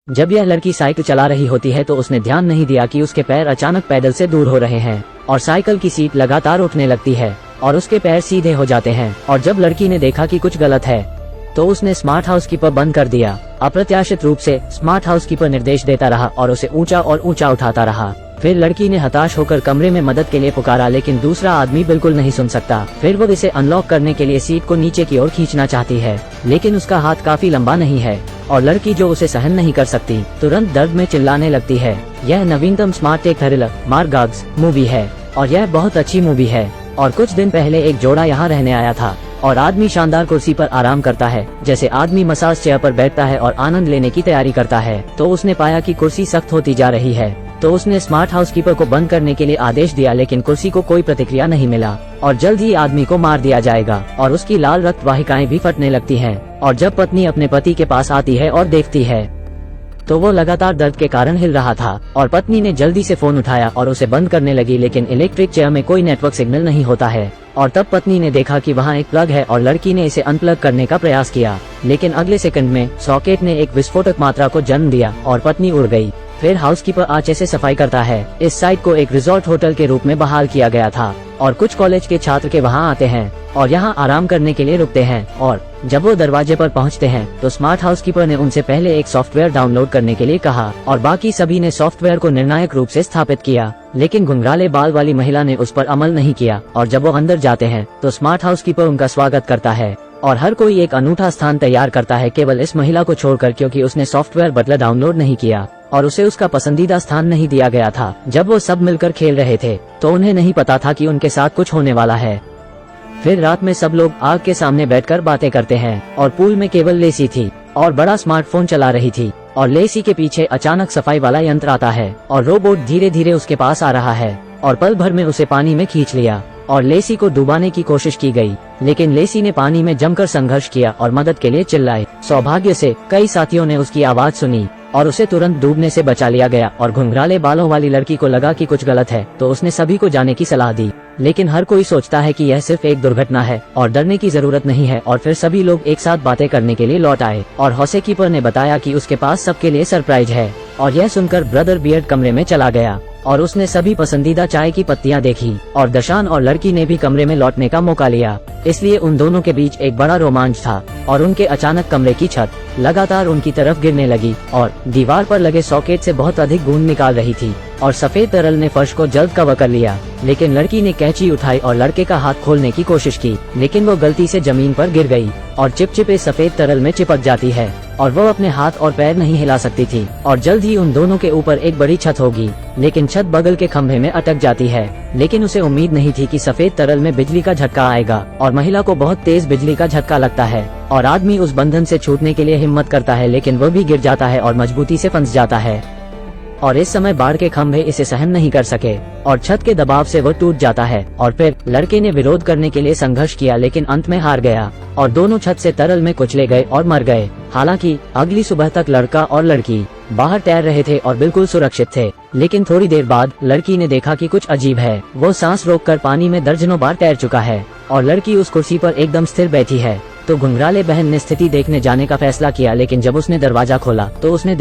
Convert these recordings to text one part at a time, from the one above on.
जब यह लड़की साइकिल चला रही होती है तो उसने ध्यान नहीं दिया कि उसके पैर अचानक पैडल से दूर हो रहे हैं और साइकिल की सीट लगातार उठने लगती है और उसके पैर सीधे हो जाते हैं। और जब लड़की ने देखा कि कुछ गलत है तो उसने स्मार्ट हाउसकीपर बंद कर दिया। अप्रत्याशित रूप से स्मार्ट हाउसकीपर निर्देश देता रहा और उसे ऊंचा और ऊंचा उठाता रहा। फिर लड़की ने हताश होकर कमरे में मदद के लिए पुकारा, लेकिन दूसरा आदमी बिल्कुल नहीं सुन सकता। फिर वो इसे अनलॉक करने के लिए सीट को नीचे की ओर खींचना चाहती है, लेकिन उसका हाथ काफी लंबा नहीं है और लड़की, जो उसे सहन नहीं कर सकती, तुरंत दर्द में चिल्लाने लगती है। यह नवीनतम स्मार्ट टेक थ्रिलर मार्गाग्स मूवी है और यह बहुत अच्छी मूवी है। और कुछ दिन पहले एक जोड़ा यहाँ रहने आया था और आदमी शानदार कुर्सी पर आराम करता है, जैसे आदमी मसाज चेयर पर बैठता है और आनंद लेने की तैयारी करता है। तो उसने पाया कि कुर्सी सख्त होती जा रही है, तो उसने स्मार्ट हाउसकीपर को बंद करने के लिए आदेश दिया, लेकिन कुर्सी को कोई प्रतिक्रिया नहीं मिला और जल्द ही आदमी को मार दिया जाएगा और उसकी लाल रक्त वाहिकाएं भी फटने लगती हैं। और जब पत्नी अपने पति के पास आती है और देखती है तो वो लगातार दर्द के कारण हिल रहा था और पत्नी ने जल्दी से फोन उठाया और उसे बंद करने लगी, लेकिन इलेक्ट्रिक चेयर में कोई नेटवर्क सिग्नल नहीं होता है। और तब पत्नी ने देखा कि वहाँ एक प्लग है और लड़की ने इसे अनप्लग करने का प्रयास किया, लेकिन अगले सेकंड में सॉकेट ने एक विस्फोटक मात्रा को जन्म दिया और पत्नी उड़ गई। फिर हाउसकीपर आंचे से सफाई करता है। इस साइट को एक रिजॉर्ट होटल के रूप में बहाल किया गया था और कुछ कॉलेज के छात्र के वहां आते हैं और यहाँ आराम करने के लिए रुकते हैं। और जब वो दरवाजे पर पहुँचते हैं तो स्मार्ट हाउसकीपर ने उनसे पहले एक सॉफ्टवेयर डाउनलोड करने के लिए कहा और बाकी सभी ने सॉफ्टवेयर को निर्णायक रूप से स्थापित किया, लेकिन घुंघराले बाल वाली महिला ने उस पर अमल नहीं किया। और जब वो अंदर जाते हैं तो स्मार्ट हाउसकीपर उनका स्वागत करता है और हर कोई एक अनूठा स्थान तैयार करता है, केवल इस महिला को छोड़कर, क्योंकि उसने सॉफ्टवेयर बटलर डाउनलोड नहीं किया और उसे उसका पसंदीदा स्थान नहीं दिया गया था। जब वो सब मिलकर खेल रहे थे तो उन्हें नहीं पता था कि उनके साथ कुछ होने वाला है। फिर रात में सब लोग आग के सामने बैठकर बातें करते हैं और पूल में केवल लेसी थी और बड़ा स्मार्टफोन चला रही थी और लेसी के पीछे अचानक सफाई वाला यंत्र आता है और रोबोट धीरे धीरे उसके पास आ रहा है और पल भर में उसे पानी में खींच लिया और लेसी को डुबाने की कोशिश की गई, लेकिन लेसी ने पानी में जमकर संघर्ष किया और मदद के लिए चिल्लाए। सौभाग्य से कई साथियों ने उसकी आवाज सुनी और उसे तुरंत डूबने से बचा लिया गया। और घुंघराले बालों वाली लड़की को लगा कि कुछ गलत है तो उसने सभी को जाने की सलाह दी, लेकिन हर कोई सोचता है कि यह सिर्फ एक दुर्घटना है और डरने की जरूरत नहीं है। और फिर सभी लोग एक साथ बातें करने के लिए लौट आए और हाउसकीपर ने बताया कि उसके पास सबके लिए सरप्राइज है। और यह सुनकर ब्रदर बियर्ड कमरे में चला गया और उसने सभी पसंदीदा चाय की पत्तियां देखी और दशान और लड़की ने भी कमरे में लौटने का मौका लिया। इसलिए उन दोनों के बीच एक बड़ा रोमांच था और उनके अचानक कमरे की छत लगातार उनकी तरफ गिरने लगी और दीवार पर लगे सॉकेट से बहुत अधिक गूंद निकाल रही थी और सफेद तरल ने फर्श को जल्द कवर कर लिया। लेकिन लड़की ने कैंची उठाई और लड़के का हाथ खोलने की कोशिश की, लेकिन वो गलती से जमीन पर गिर गई और चिपचिपे सफेद तरल में चिपक जाती है और वो अपने हाथ और पैर नहीं हिला सकती थी। और जल्द ही उन दोनों के ऊपर एक बड़ी छत होगी, लेकिन छत बगल के खंभे में अटक जाती है। लेकिन उसे उम्मीद नहीं थी कि सफेद तरल में बिजली का झटका आएगा और महिला को बहुत तेज बिजली का झटका लगता है और आदमी उस बंधन से छूटने के लिए हिम्मत करता है, लेकिन वह भी गिर जाता है और मजबूती से फंस जाता है। और इस समय बाढ़ के खंभे इसे सहन नहीं कर सके और छत के दबाव से वह टूट जाता है। और फिर लड़के ने विरोध करने के लिए संघर्ष किया, लेकिन अंत में हार गया और दोनों छत से तरल में कुचले गए और मर गए। हालांकि अगली सुबह तक लड़का और लड़की बाहर तैर रहे थे और बिल्कुल सुरक्षित थे, लेकिन थोड़ी देर बाद लड़की ने देखा कि कुछ अजीब है। वो सांस रोककर पानी में दर्जनों बार तैर चुका है और लड़की उस कुर्सी पर एकदम स्थिर बैठी है। तो घुंघराले बहन ने स्थिति देखने जाने का फैसला किया, लेकिन जब उसने दरवाजा खोला तो उसने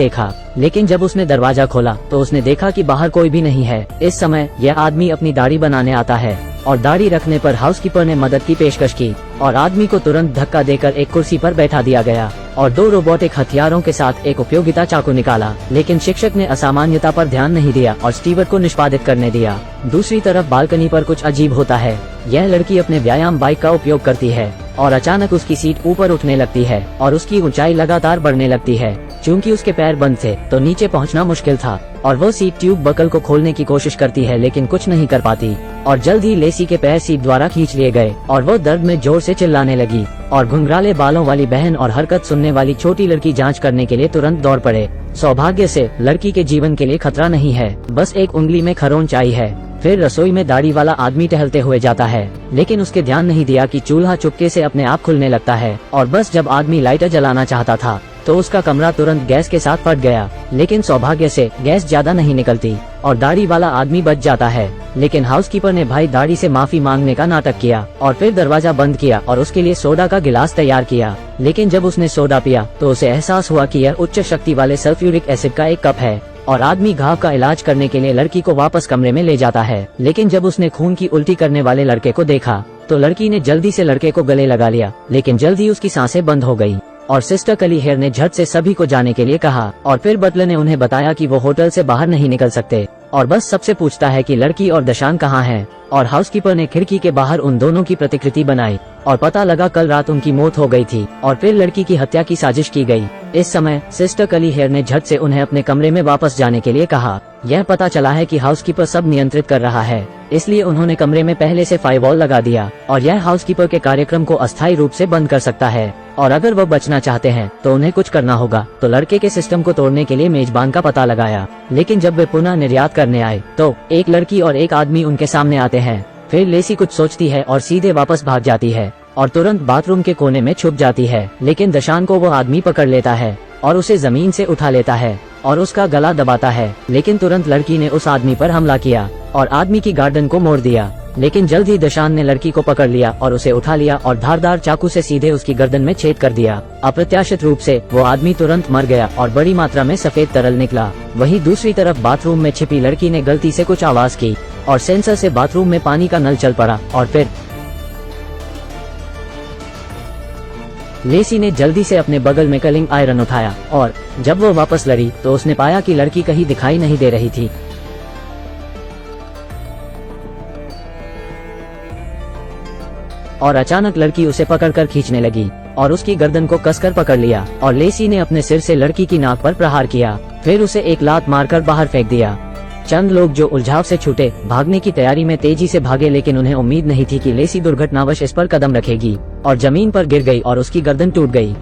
देखा कि बाहर कोई भी नहीं है। इस समय यह आदमी अपनी दाढ़ी बनाने आता है और दाढ़ी रखने पर हाउसकीपर ने मदद की पेशकश की और आदमी को तुरंत धक्का देकर एक कुर्सी पर बैठा दिया गया और दो रोबोटिक हथियारों के साथ एक उपयोगिता चाकू निकाला। लेकिन शिक्षक ने असामान्यता पर ध्यान नहीं दिया और स्टीवर्ट को निष्पादित करने दिया। दूसरी तरफ बालकनी पर कुछ अजीब होता है। यह लड़की अपने व्यायाम बाइक का उपयोग करती है और अचानक उसकी सीट ऊपर उठने लगती है और उसकी ऊंचाई लगातार बढ़ने लगती है। चूंकि उसके पैर बंद थे तो नीचे पहुंचना मुश्किल था और वो सीट ट्यूब बकल को खोलने की कोशिश करती है, लेकिन कुछ नहीं कर पाती और जल्द ही लेसी के पैर सीट द्वारा खींच लिए गए और वो दर्द में जोर से चिल्लाने लगी। और घुंघराले बालों वाली बहन और हरकत सुनने वाली छोटी लड़की जांच करने के लिए तुरंत दौड़ पड़े। सौभाग्य से लड़की के जीवन के लिए खतरा नहीं है, बस एक उंगली में खरोंच आई है। फिर रसोई में दाढ़ी वाला आदमी टहलते हुए जाता है, लेकिन उसके ध्यान नहीं दिया कि चूल्हा चुपके से अपने आप खुलने लगता है और बस जब आदमी लाइटर जलाना चाहता था तो उसका कमरा तुरंत गैस के साथ फट गया। लेकिन सौभाग्य से गैस ज्यादा नहीं निकलती और दाढ़ी वाला आदमी बच जाता है। लेकिन हाउसकीपर ने भाई दाढ़ी से माफी मांगने का नाटक किया और फिर दरवाजा बंद किया और उसके लिए सोडा का गिलास तैयार किया। लेकिन जब उसने सोडा पिया तो उसे एहसास हुआ कि यह उच्च शक्ति वाले सल्फ्यूरिक एसिड का एक कप है और आदमी घाव का इलाज करने के लिए लड़की को वापस कमरे में ले जाता है। लेकिन जब उसने खून की उल्टी करने वाले लड़के को देखा तो लड़की ने जल्दी से लड़के को गले लगा लिया, लेकिन जल्दी उसकी सांसें बंद हो गई और सिस्टर कली हेयर ने झट से सभी को जाने के लिए कहा। और फिर बटलर ने उन्हें बताया कि वो होटल से बाहर नहीं निकल सकते और बस सबसे पूछता है कि लड़की और दशान कहाँ हैं। और हाउसकीपर ने खिड़की के बाहर उन दोनों की प्रतिकृति बनाई और पता लगा कल रात उनकी मौत हो गई थी और फिर लड़की की हत्या की साजिश की गई। इस समय सिस्टर कली हेयर ने झट से उन्हें अपने कमरे में वापस जाने के लिए कहा। यह पता चला है कि हाउसकीपर सब नियंत्रित कर रहा है, इसलिए उन्होंने कमरे में पहले से फायरवॉल लगा दिया और यह हाउसकीपर के कार्यक्रम को अस्थायी रूप से बंद कर सकता है। और अगर वह बचना चाहते हैं तो उन्हें कुछ करना होगा। तो लड़के के सिस्टम को तोड़ने के लिए मेजबान का पता लगाया। लेकिन जब वे पुनः निर्यात करने आए तो एक लड़की और एक आदमी उनके सामने आते हैं। फिर लेसी कुछ सोचती है और सीधे वापस भाग जाती है और तुरंत बाथरूम के कोने में छुप जाती है। लेकिन दशान को वो आदमी पकड़ लेता है और उसे जमीन से उठा लेता है और उसका गला दबाता है। लेकिन तुरंत लड़की ने उस आदमी पर हमला किया और आदमी की गर्दन को मोड़ दिया। लेकिन जल्द ही दशान ने लड़की को पकड़ लिया और उसे उठा लिया और धारदार चाकू से सीधे उसकी गर्दन में छेद कर दिया। अप्रत्याशित रूप से वो आदमी तुरंत मर गया और बड़ी मात्रा में सफेद तरल निकला। वहीं दूसरी तरफ बाथरूम में छिपी लड़की ने गलती से कुछ आवाज की और सेंसर से बाथरूम में पानी का नल चल पड़ा और फिर लेसी ने जल्दी से अपने बगल में कलिंग आयरन उठाया और जब वो वापस लड़ी तो उसने पाया कि लड़की कहीं दिखाई नहीं दे रही थी। और अचानक लड़की उसे पकड़कर खींचने लगी और उसकी गर्दन को कसकर पकड़ लिया और लेसी ने अपने सिर से लड़की की नाक पर प्रहार किया। फिर उसे एक लात मारकर बाहर फेंक दिया। चंद लोग जो उलझाव से छूटे भागने की तैयारी में तेजी से भागे, लेकिन उन्हें उम्मीद नहीं थी कि लेसी दुर्घटनावश इस पर कदम रखेगी और जमीन पर गिर गई और उसकी गर्दन टूट गई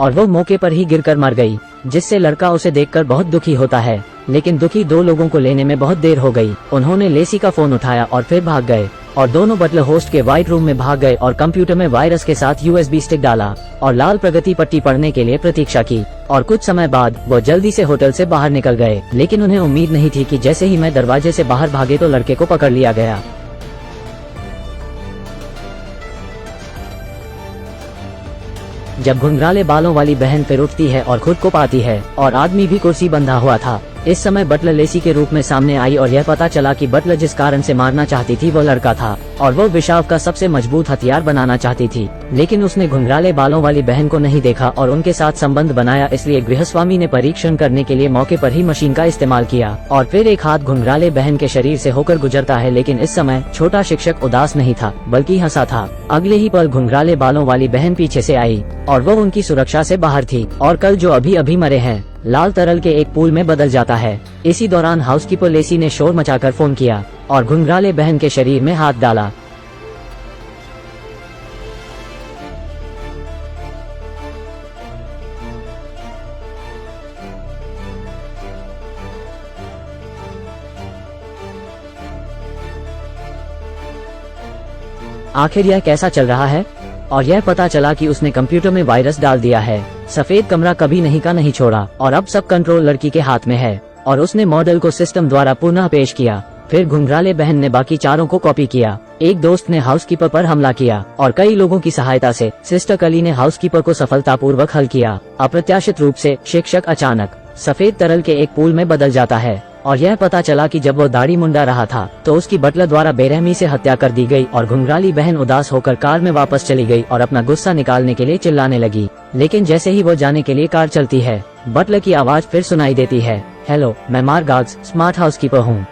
और वो मौके पर ही गिरकर मर गई, जिससे लड़का उसे देखकर बहुत दुखी होता है। लेकिन दुखी दो लोगों को लेने में बहुत देर हो गई। उन्होंने लेसी का फोन उठाया और फिर भाग गए और दोनों बटलर होस्ट के व्हाइट रूम में भाग गए और कंप्यूटर में वायरस के साथ USB स्टिक डाला और लाल प्रगति पट्टी पढ़ने के लिए प्रतीक्षा की। और कुछ समय बाद वो जल्दी से होटल से बाहर निकल गए, लेकिन उन्हें उम्मीद नहीं थी कि जैसे ही मैं दरवाजे से बाहर भागे तो लड़के को पकड़ लिया गया। जब घुंघराले बालों वाली बहन फिर उठती है और खुद को पाती है और आदमी भी कुर्सी बंधा हुआ था। इस समय बटलर लेसी के रूप में सामने आई और यह पता चला कि बटलर जिस कारण से मारना चाहती थी वो लड़का था और वो विशाव का सबसे मजबूत हथियार बनाना चाहती थी। लेकिन उसने घुंघराले बालों वाली बहन को नहीं देखा और उनके साथ संबंध बनाया, इसलिए गृहस्वामी ने परीक्षण करने के लिए मौके पर ही मशीन का इस्तेमाल किया और फिर एक हाथ घुंघराले बहन के शरीर से होकर गुजरता है। लेकिन इस समय छोटा शिक्षक उदास नहीं था बल्कि हंसा था। अगले ही पल घुंघराले बालों वाली बहन पीछे से आई और वो उनकी सुरक्षा से बाहर थी और कल जो अभी अभी मरे हैं लाल तरल के एक पूल में बदल जाता है। इसी दौरान हाउसकीपर लेसी ने शोर मचाकर फोन किया और घुंघराले बहन के शरीर में हाथ डाला। आखिर यह कैसा चल रहा है? और यह पता चला कि उसने कंप्यूटर में वायरस डाल दिया है। सफेद कमरा कभी नहीं का नहीं छोड़ा और अब सब कंट्रोल लड़की के हाथ में है और उसने मॉडल को सिस्टम द्वारा पुनः पेश किया। फिर घुंघराले बहन ने बाकी चारों को कॉपी किया। एक दोस्त ने हाउसकीपर पर हमला किया और कई लोगों की सहायता से सिस्टर कली ने हाउसकीपर को सफलतापूर्वक हल किया। अप्रत्याशित रूप से शिक्षक अचानक सफेद तरल के एक पूल में बदल जाता है और यह पता चला कि जब वो दाढ़ी मुंडा रहा था तो उसकी बटलर द्वारा बेरहमी से हत्या कर दी गई और घुंघराली बहन उदास होकर कार में वापस चली गई और अपना गुस्सा निकालने के लिए चिल्लाने लगी। लेकिन जैसे ही वो जाने के लिए कार चलती है, बटलर की आवाज फिर सुनाई देती है, हेलो, मैं मार्गाग्स स्मार्ट हाउसकीपर हूँ।